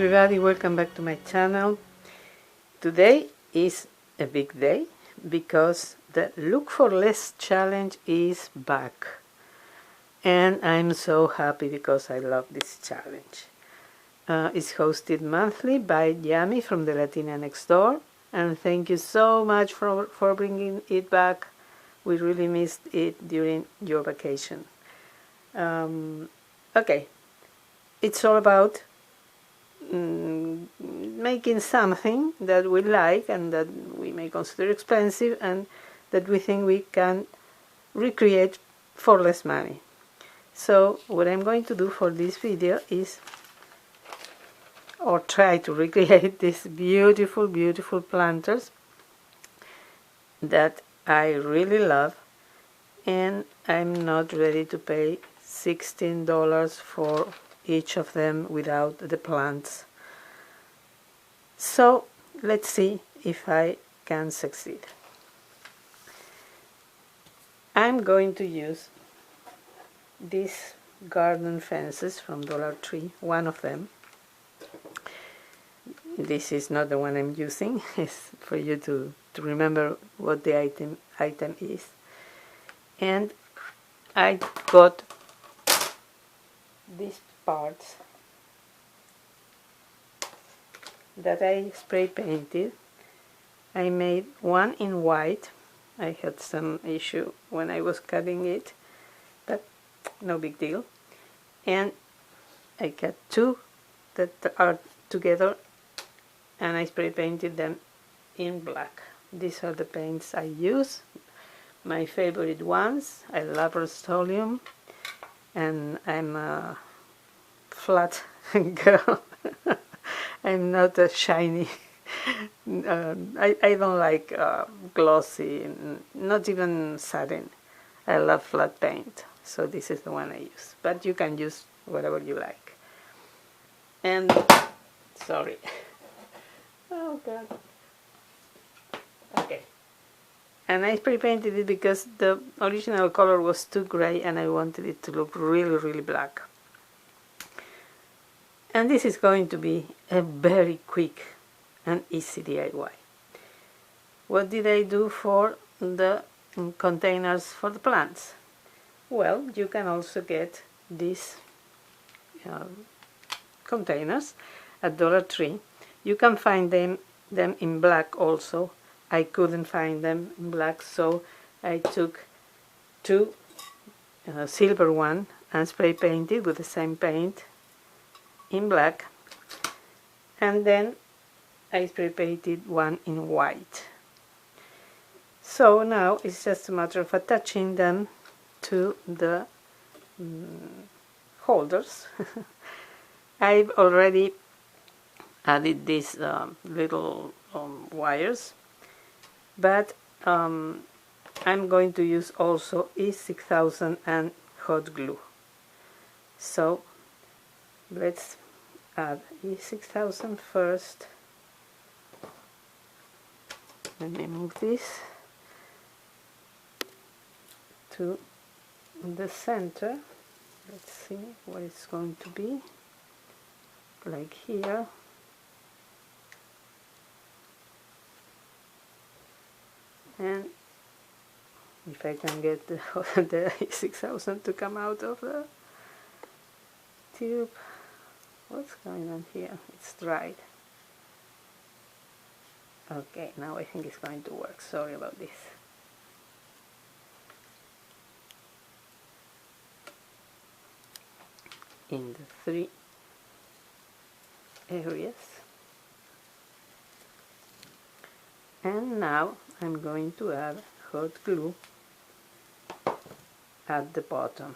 everybody, welcome back to my channel. Today is a big day because the Look for Less challenge is back. And I'm so happy because I love this challenge. It's hosted monthly by Yami from the Latina next door. And thank you so much for bringing it back. We really missed it during your vacation. Okay, it's all about making something that we like and that we may consider expensive and that we think we can recreate for less money. So what I'm going to do for this video is try to recreate these beautiful planters that I really love, and I'm not ready to pay $16 for each of them without the plants. So let's see if I can succeed. I'm going to use these garden fences from Dollar Tree, one of them. This is not the one I'm using, it's for you to remember what the item is. And I got these parts that I spray painted. I made one in white. I had some issue when I was cutting it, but no big deal. And I cut two that are together and I spray painted them in black. These are the paints I use, my favorite ones. I love Rust-Oleum, and I'm a flat girl. I'm not a shiny. I don't like glossy, not even satin. I love flat paint, so this is the one I use. But you can use whatever you like. And sorry. Oh God. Okay. And I spray painted it because the original color was too gray and I wanted it to look really black. And this is going to be a very quick and easy DIY. What did I do for the containers for the plants? Well, you can also get these containers at Dollar Tree. You can find them in black also. I couldn't find them in black, so I took two silver one and spray painted with the same paint in black, and then I spray painted one in white. So now it's just a matter of attaching them to the holders. I've already added these little wires, but I'm going to use also E6000 and hot glue. So let's add E6000 first. Let me move this to the center. Let's see what it's going to be like here. And if I can get the E6000 to come out of the tube. What's going on here? It's dried. Okay, now I think it's going to work. Sorry about this. In the three areas. And now I'm going to add hot glue at the bottom.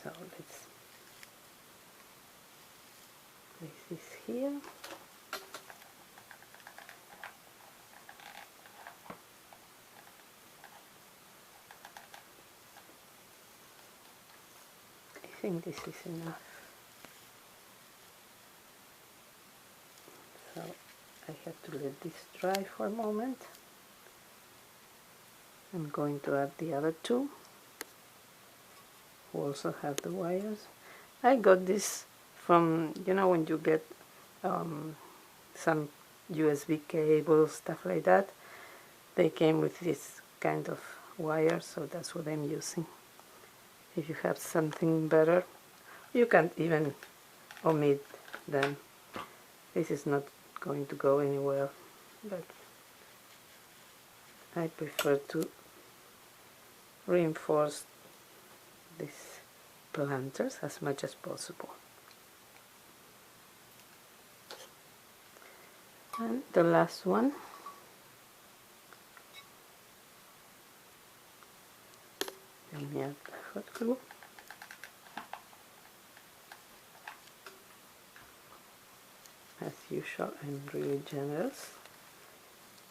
So let's place this here. I think this is enough. So I have to let this dry for a moment. I'm going to add the other two, who also have the wires. I got this from, you know, when you get some USB cables, stuff like that, they came with this kind of wire, so that's what I'm using. If you have something better, you can even omit them. This is not going to go anywhere, but I prefer to reinforce these planters as much as possible. And the last one, let me add the hot glue. As usual, I'm really generous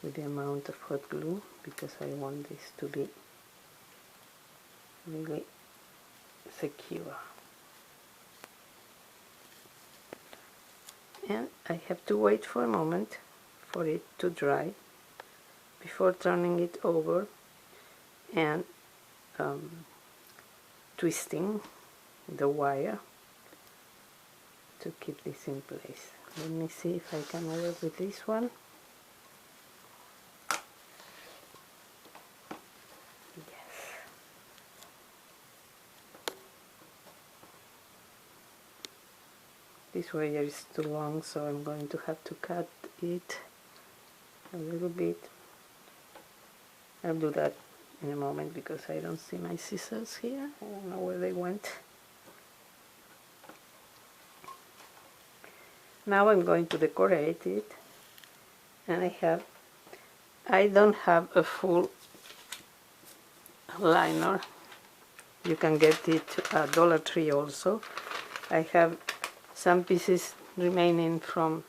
with the amount of hot glue because I want this to be really secure. And I have to wait for a moment for it to dry before turning it over and twisting the wire to keep this in place. Let me see if I can work with this one. Yes. This wire is too long, so I'm going to have to cut it a little bit. I'll do that in a moment because I don't see my scissors here. I don't know where they went. Now I'm going to decorate it, and I don't have a full liner. You can get it at Dollar Tree also. I have some pieces remaining from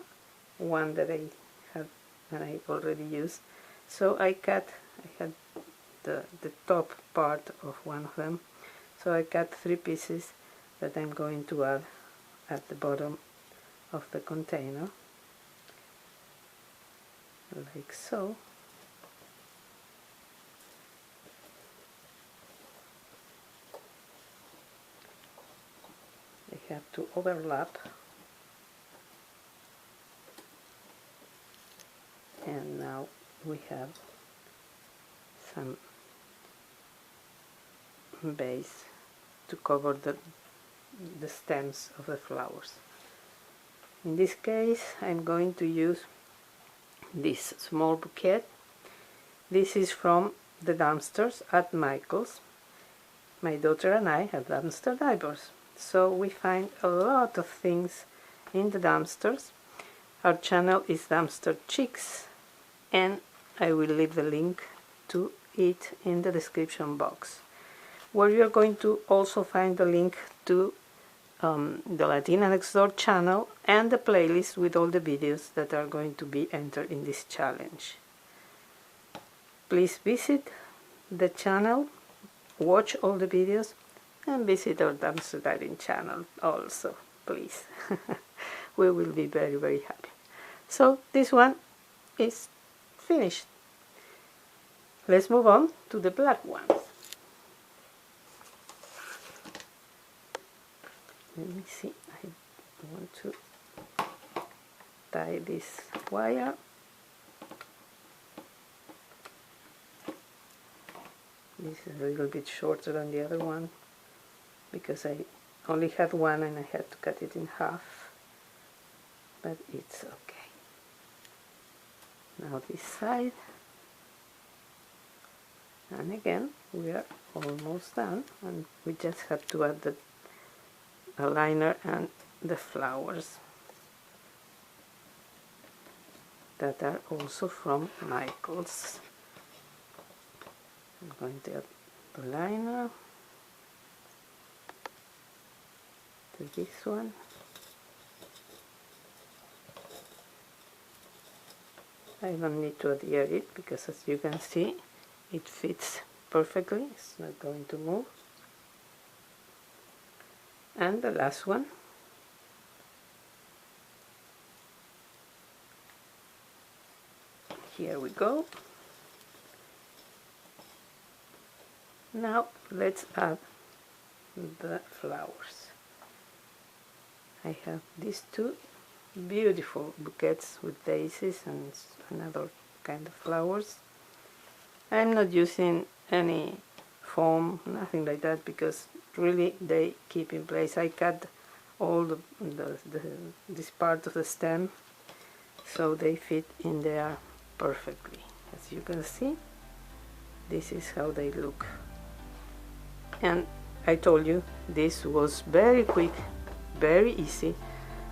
one that I had and I already used. So I had the top part of one of them. So I cut 3 pieces that I'm going to add at the bottom of the container, like so. They have to overlap, and now we have some base to cover the stems of the flowers. In this case, I'm going to use this small bouquet. This is from the dumpsters at Michael's. My daughter and I have dumpster divers, so we find a lot of things in the dumpsters. Our channel is Dumpster Chicks, and I will leave the link to it in the description box, where you are going to also find the link to the Latina Next Door channel and the playlist with all the videos that are going to be entered in this challenge. Please visit the channel, watch all the videos, and visit our dumpster diving channel also, please. We will be very, very happy. So this one is finished. Let's move on to the black ones. Let me see, I want to tie this wire. This is a little bit shorter than the other one because I only had one and I had to cut it in half, but it's okay. Now this side, and again we are almost done, and we just have to add the liner and the flowers that are also from Michael's. I'm going to add the liner to this one. I don't need to adhere it because, as you can see, it fits perfectly. It's not going to move. And the last one. Here we go. Now let's add the flowers. I have these two beautiful bouquets with daisies and another kind of flowers. I'm not using any foam, nothing like that, because really they keep in place. I cut all this part of the stem so they fit in there perfectly. As you can see, this is how they look. And I told you this was very quick, very easy,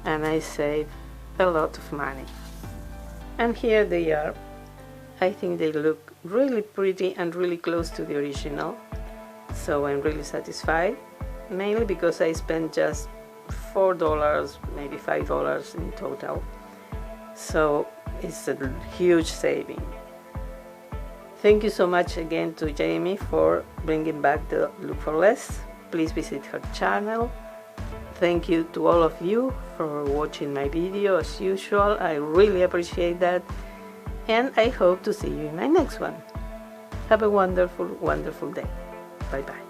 and I saved a lot of money. And here they are. I think they look really pretty and really close to the original, so I'm really satisfied, mainly because I spent just $4, maybe $5 in total, so it's a huge saving. Thank you so much again to Jamie for bringing back the Look for Less. Please visit her channel. Thank you to all of you for watching my video as usual. I really appreciate that, and I hope to see you in my next one. Have a wonderful, wonderful day. Bye bye.